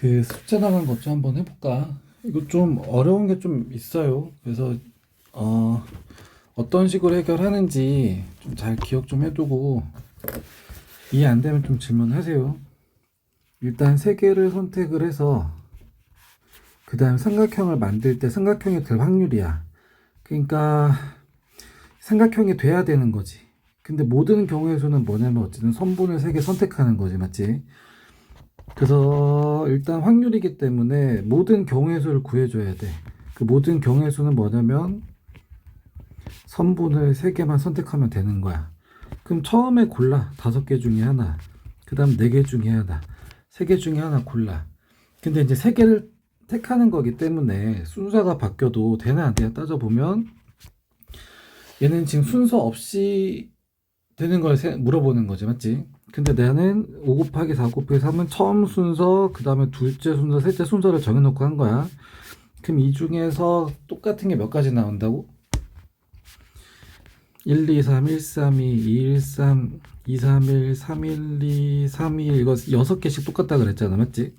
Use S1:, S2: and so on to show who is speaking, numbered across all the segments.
S1: 그 숫자 나간 것 좀 한번 해볼까? 이거 좀 어려운 게 좀 있어요. 그래서 어떤 식으로 해결하는지 좀 잘 기억 좀 해두고 이해 안 되면 좀 질문하세요. 일단 세 개를 선택을 해서 그 다음 삼각형을 만들 때 삼각형이 될 확률이야. 그러니까 삼각형이 돼야 되는 거지. 근데 모든 경우의 수는 뭐냐면 어쨌든 선분을 세 개 선택하는 거지, 맞지? 그래서 일단 확률이기 때문에 모든 경우의 수를 구해줘야 돼. 그 모든 경우의 수는 뭐냐면 선분을 3개만 선택하면 되는 거야. 그럼 처음에 골라. 5개 중에 하나. 그 다음 4개 중에 하나. 3개 중에 하나 골라. 근데 이제 3개를 택하는 거기 때문에 순서가 바뀌어도 되나 안 되나 따져보면 얘는 지금 순서 없이 되는 걸 물어보는 거지, 맞지? 근데 나는 5 곱하기 4 곱하기 3은 처음 순서, 그 다음에 둘째 순서, 셋째 순서를 정해놓고 한 거야. 그럼 이 중에서 똑같은 게 몇 가지 나온다고? 1, 2, 3, 1, 3, 2, 2, 1, 3, 2, 3, 1, 3, 1, 2, 3, 2, 1 이거 6개씩 똑같다 그랬잖아, 맞지?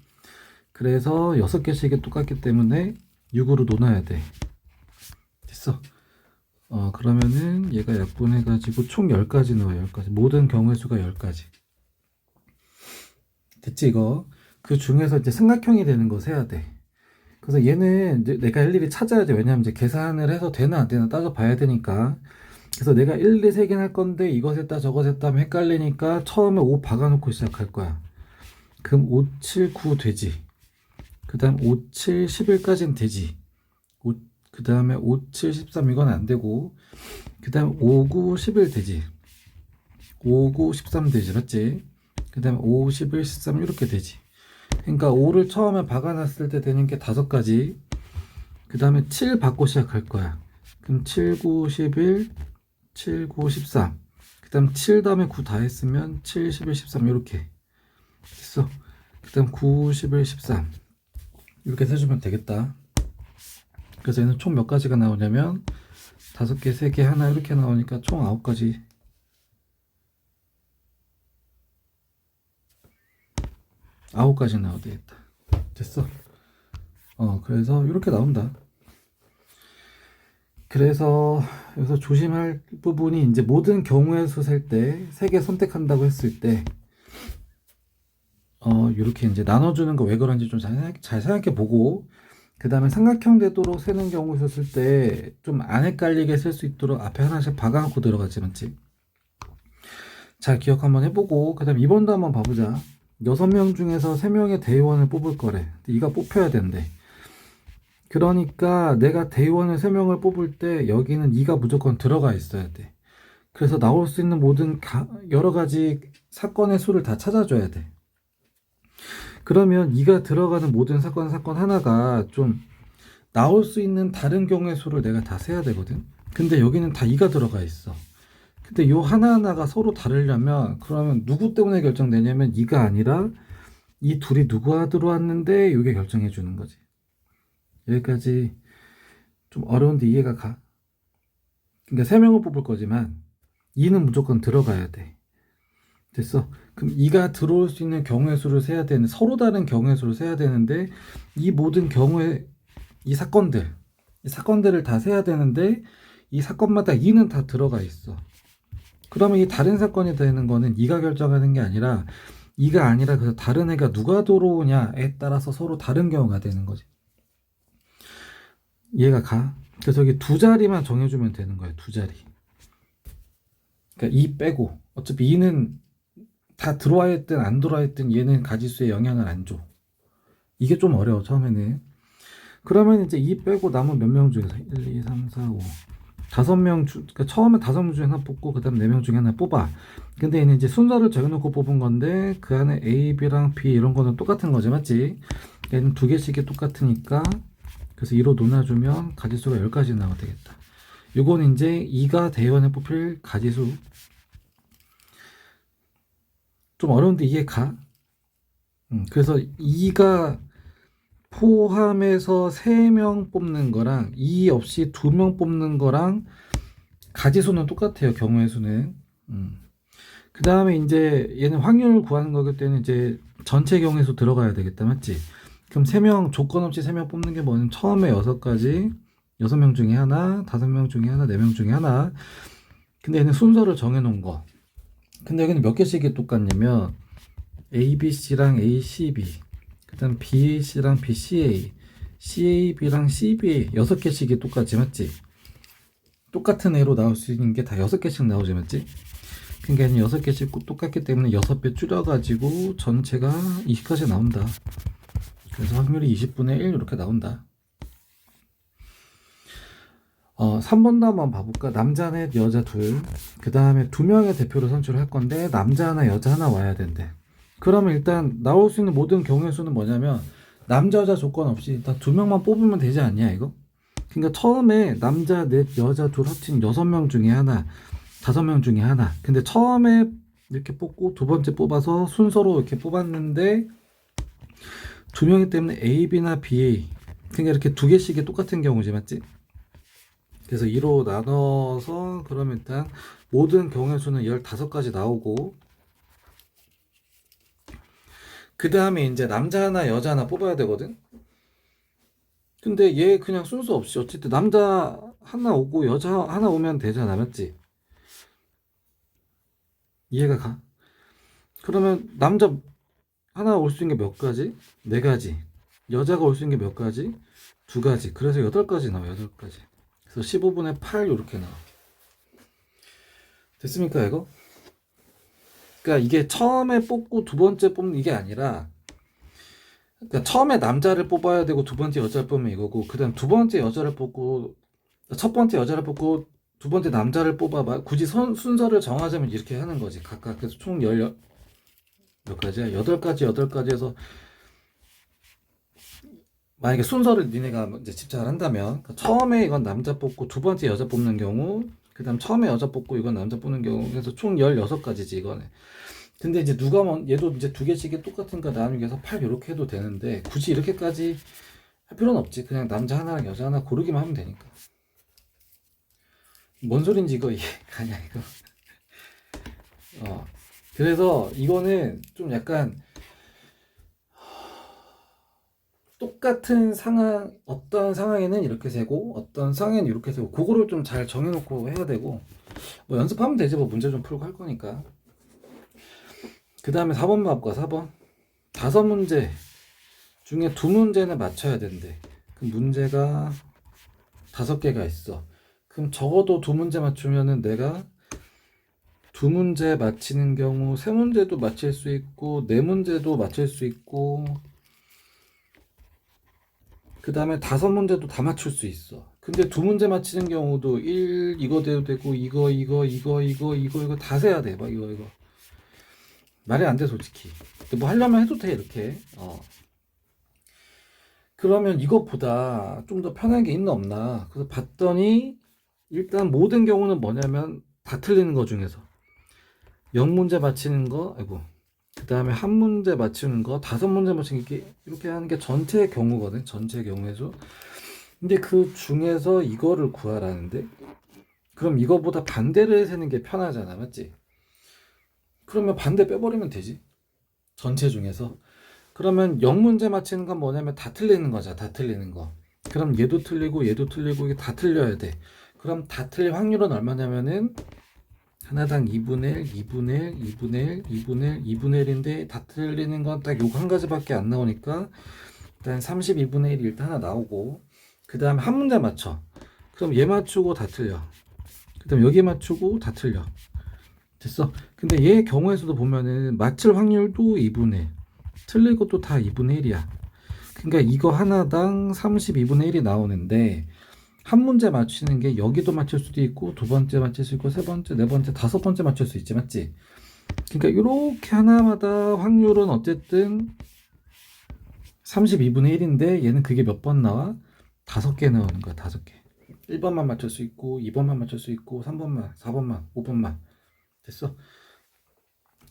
S1: 그래서 6개씩이 똑같기 때문에 6으로 놓아야 돼. 됐어. 그러면은 얘가 약분해가지고 총 10가지 나와, 10가지. 모든 경우의 수가 10가지. 됐지, 이거? 그 중에서 이제 삼각형이 되는 거 세야 돼. 그래서 얘는 이제 내가 일일이 찾아야 돼. 왜냐면 이제 계산을 해서 되나 안 되나 따져봐야 되니까. 그래서 내가 1, 2, 3개는 할 건데 이것 했다 저것 했다 하면 헷갈리니까 처음에 5 박아놓고 시작할 거야. 그럼 5, 7, 9 되지. 그 다음 5, 7, 11까지는 되지. 그 다음에 5, 7, 13 이건 안 되고 그 다음 5, 9, 11 되지. 5, 9, 13 되지. 맞지? 그 다음 5, 11, 13 이렇게 되지. 그러니까 5를 처음에 박아놨을 때 되는 게 5가지. 그 다음에 7 받고 시작할 거야. 그럼 7, 9, 11, 7, 9, 13. 그 다음 7 다음에 9 다 했으면 7, 11, 13 이렇게 됐어. 그 다음 9, 11, 13 이렇게 세주면 되겠다. 그래서 얘는 총 몇 가지가 나오냐면 5개, 3개, 하나 이렇게 나오니까 총 9가지. 9가지 나와야 되겠다. 됐어. 그래서 이렇게 나온다. 그래서 여기서 조심할 부분이 이제 모든 경우의 수 셀 때 3개 선택한다고 했을 때 이렇게 이제 나눠주는 거 왜 그런지 좀 잘 생각해 보고 그 다음에 삼각형 되도록 세는 경우 있었을 때 좀 안 헷갈리게 쓸 수 있도록 앞에 하나씩 박아놓고 들어가지, 맞지? 잘 기억 한번 해보고 그 다음 2번도 한번 봐보자. 6명 중에서 3명의 대의원을 뽑을 거래. 이가 뽑혀야 된대. 그러니까 내가 대의원을 3명을 뽑을 때 여기는 2가 무조건 들어가 있어야 돼. 그래서 나올 수 있는 모든 여러 가지 사건의 수를 다 찾아줘야 돼. 그러면 2가 들어가는 모든 사건 하나가 좀 나올 수 있는 다른 경우의 수를 내가 다 세야 되거든. 근데 여기는 다 2가 들어가 있어. 근데 요 하나하나가 서로 다르려면 그러면 누구 때문에 결정되냐면 2가 아니라 이 둘이 누가 들어왔는데 이게 결정해 주는 거지. 여기까지 좀 어려운데 이해가 가? 그러니까 3명을 뽑을 거지만 2는 무조건 들어가야 돼. 됐어. 그럼 2가 들어올 수 있는 경우의 수를 세야 되는, 서로 다른 경우의 수를 세야 되는데 이 모든 경우의 이 사건들을 다 세야 되는데 이 사건마다 2는 다 들어가 있어. 그러면 이 다른 사건이 되는 거는 2가 결정하는 게 아니라 2가 아니라 그래서 다른 애가 누가 들어오냐에 따라서 서로 다른 경우가 되는 거지. 이해가 가? 그래서 여기 2자리만 정해주면 되는 거야. 2자리. 그러니까 2 빼고 어차피 2는 다 들어와 있든 안 들어와 있든 얘는 가지수에 영향을 안 줘. 이게 좀 어려워 처음에는. 그러면 이제 2 빼고 남은 몇 명 중에서 1, 2, 3, 4, 5 5명 그러니까 처음에 5명 중에 하나 뽑고 그 다음 4명 중에 하나 뽑아. 근데 얘는 이제 순서를 정해놓고 뽑은 건데 그 안에 A, B랑 B 이런 거는 똑같은 거지, 맞지? 얘는 2개씩이 똑같으니까 그래서 2로 놓아주면 가지수가 10가지 나와야 되겠다. 요건 이제 2가 대의원에 뽑힐 가지수. 좀 어려운데 이해 가? 그래서 2가 포함해서 3명 뽑는 거랑 2 없이 2명 뽑는 거랑 가지수는 똑같아요. 경우의 수는. 그 다음에 이제 얘는 확률을 구하는 거기 때문에 이제 전체 경우의 수 들어가야 되겠다, 맞지? 그럼 3명, 조건 없이 3명 뽑는 게 뭐냐면 처음에 6가지, 6명 중에 하나, 5명 중에 하나, 4명 중에 하나. 근데 얘는 순서를 정해놓은 거. 근데 여기는 몇 개씩이 똑같냐면 A, B, C랑 A, C, B, 그 다음 B, A, C랑 B, C, A, C, A, B랑 C, B, A 6개씩이 똑같지, 맞지? 똑같은 애로 나올 수 있는 게 다 6개씩 나오지, 맞지? 그러니까 얘는 6개씩 똑같기 때문에 6배 줄여가지고 전체가 20까지 나온다. 그래서 확률이 20분의 1 이렇게 나온다. 3번도 한번 봐볼까? 남자 넷, 여자 둘. 그 다음에 2명의 대표를 선출할 건데 남자 하나, 여자 하나 와야 된대. 그러면 일단 나올 수 있는 모든 경우의 수는 뭐냐면 남자, 여자 조건 없이 일단 2명만 뽑으면 되지 않냐 이거? 그러니까 처음에 남자 넷, 여자 둘 합친 6명 중에 하나, 5명 중에 하나. 근데 처음에 이렇게 뽑고 두 번째 뽑아서 순서로 이렇게 뽑았는데 2명이기 때문에 A, B나 B, A. 그러니까 이렇게 2개씩이 똑같은 경우지, 맞지? 그래서 2로 나눠서 그러면 일단 모든 경우의 수는 15가지 나오고 그 다음에 이제 남자 하나 여자 하나 뽑아야 되거든. 근데 얘 그냥 순서 없이 어쨌든 남자 하나 오고 여자 하나 오면 되잖아, 맞지? 이해가 가? 그러면 남자 하나 올 수 있는 게 몇 가지? 4가지. 여자가 올 수 있는 게 몇 가지? 2가지. 그래서 8가지 나와, 8가지. 그래서 15분의 8 이렇게 나와. 됐습니까 이거? 그러니까 이게 처음에 뽑고 두 번째 뽑는 이게 아니라 그러니까 처음에 남자를 뽑아야 되고 두 번째 여자를 뽑으면 이거고 그 다음 두 번째 여자를 뽑고 첫 번째 여자를 뽑고 두 번째 남자를 뽑아봐. 굳이 순서를 정하자면 이렇게 하는 거지. 각각. 그래서 총 몇 가지야? 8가지, 8가지 해서 만약에 순서를 니네가 이제 집착을 한다면 그러니까 처음에 이건 남자 뽑고 두 번째 여자 뽑는 경우 그 다음 처음에 여자 뽑고 이건 남자 뽑는 경우 그래서 총 16가지지 이거는. 근데 이제 누가 얘도 이제 2개씩이 똑같으니까 나누기 해서 8 이렇게 해도 되는데 굳이 이렇게까지 할 필요는 없지. 그냥 남자 하나랑 여자 하나 고르기만 하면 되니까. 뭔 소린지 이거 이해가 아냐 이거. 그래서 이거는 좀 약간 똑같은 상황, 어떤 상황에는 이렇게 세고 어떤 상황에는 이렇게 세고 그거를 좀 잘 정해놓고 해야 되고 뭐 연습하면 되지 뭐 문제 좀 풀고 할 거니까. 그 다음에 4번 봐볼까. 4번 5문제 중에 2문제는 맞춰야 된대. 그 문제가 5개가 있어. 그럼 적어도 2문제 맞추면은 내가 2문제 맞히는 경우 3문제도 맞힐 수 있고 4문제도 맞힐 수 있고 그 다음에 5문제도 다 맞출 수 있어. 근데 2문제 맞히는 경우도 1 이거 돼도 되고 이거 다 세야 돼. 막 이거 말이 안 돼 솔직히. 근데 뭐 하려면 해도 돼 이렇게. 그러면 이것보다 좀 더 편한 게 있나 없나. 그래서 봤더니 일단 모든 경우는 뭐냐면 다 틀리는 거 중에서 0문제 맞히는 거, 아이고. 그 다음에 한 문제 맞추는 거, 5문제 맞추는 게 이렇게 하는 게 전체의 경우거든. 전체의 경우의 수. 근데 그 중에서 이거를 구하라는데, 그럼 이거보다 반대를 세는 게 편하잖아, 맞지? 그러면 반대 빼버리면 되지. 전체 중에서. 그러면 0문제 맞히는 건 뭐냐면 다 틀리는 거잖아, 다 틀리는 거. 그럼 얘도 틀리고 얘도 틀리고 이게 다 틀려야 돼. 그럼 다 틀릴 확률은 얼마냐면은 하나당 2분의 1, 2분의 1, 2분의 1, 2분의 1, 2분의 1인데 다 틀리는 건 딱 요거 한 가지밖에 안 나오니까 일단 32분의 1이 일단 하나 나오고 그 다음에 한 문제 맞춰. 그럼 얘 맞추고 다 틀려. 그 다음 여기 맞추고 다 틀려. 됐어. 근데 얘 경우에서도 보면은 맞출 확률도 2분의 1 틀릴 것도 다 2분의 1이야. 그러니까 이거 하나당 32분의 1이 나오는데 한 문제 맞추는 게 여기도 맞출 수도 있고 두 번째 맞출 수 있고 세 번째, 네 번째, 5번째 맞출 수 있지, 맞지? 그러니까 이렇게 하나마다 확률은 어쨌든 32분의 1인데 얘는 그게 몇 번 나와? 5개 나오는 거야, 5개. 1번만 맞출 수 있고 2번만 맞출 수 있고 3번만, 4번만, 5번만. 됐어?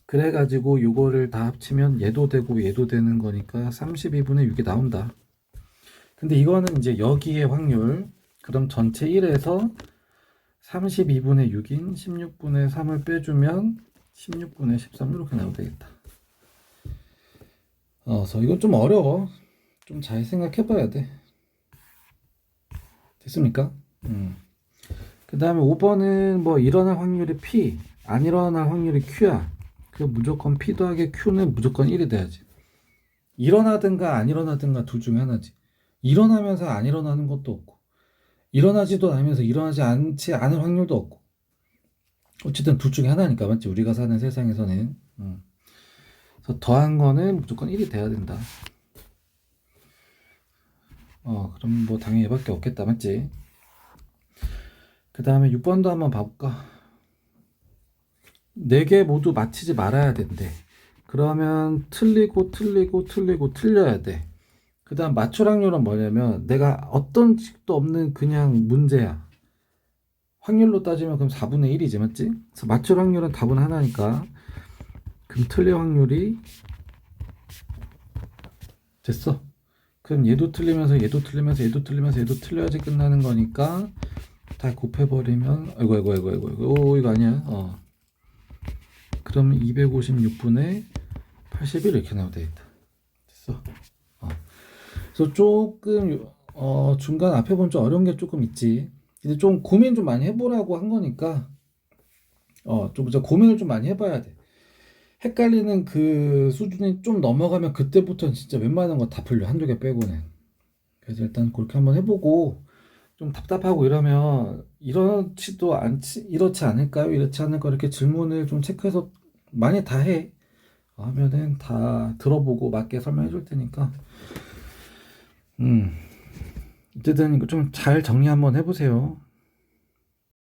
S1: 그래가지고 요거를 다 합치면 얘도 되고 얘도 되는 거니까 32분의 6이 나온다. 근데 이거는 이제 여기의 확률. 그럼 전체 1에서 32분의 6인 16분의 3을 빼주면 16분의 13 이렇게 나오면 되겠다. 그래서 이건 좀 어려워. 좀 잘 생각해 봐야 돼. 됐습니까? 그 다음에 5번은 뭐 일어날 확률이 P, 안 일어날 확률이 Q야. 그 무조건 P 더하기 Q는 무조건 1이 돼야지. 일어나든가 안 일어나든가 둘 중에 하나지. 일어나면서 안 일어나는 것도 없고, 일어나지도 않으면서 일어나지 않지 않을 확률도 없고. 어쨌든 둘 중에 하나니까, 맞지? 우리가 사는 세상에서는. 그래서 더한 거는 무조건 1이 돼야 된다. 그럼 뭐 당연히 얘밖에 없겠다, 맞지? 그 다음에 6번도 한번 봐볼까? 4개 모두 맞히지 말아야 된대. 그러면 틀리고 틀리고 틀리고 틀려야 돼. 그 다음 맞출 확률은 뭐냐면 내가 어떤 식도 없는 그냥 문제야. 확률로 따지면 그럼 4분의 1이지, 맞지? 그래서 맞출 확률은 답은 하나니까 그럼 틀릴 확률이 됐어. 그럼 얘도 틀리면서 얘도 틀리면서 얘도 틀리면서 얘도 틀려야지 끝나는 거니까 다 곱해버리면 아이고 오, 이거 아니야. 그럼 256분의 81 이렇게 나오면 되겠다. 됐어. 그래서 조금 중간 앞에 보면 좀 어려운 게 조금 있지. 근데 좀 고민 좀 많이 해보라고 한 거니까 좀 진짜 고민을 좀 많이 해봐야 돼. 헷갈리는 그 수준이 좀 넘어가면 그때부터는 진짜 웬만한 거 다 풀려. 한두 개 빼고는. 그래서 일단 그렇게 한번 해보고 좀 답답하고 이러면 이렇지도 않지 이렇지 않을까요? 이렇지 않을까 이렇게 질문을 좀 체크해서 많이 다 해. 하면은 다 들어보고 맞게 설명해 줄 테니까 어쨌든 이거 좀 잘 정리 한번 해보세요.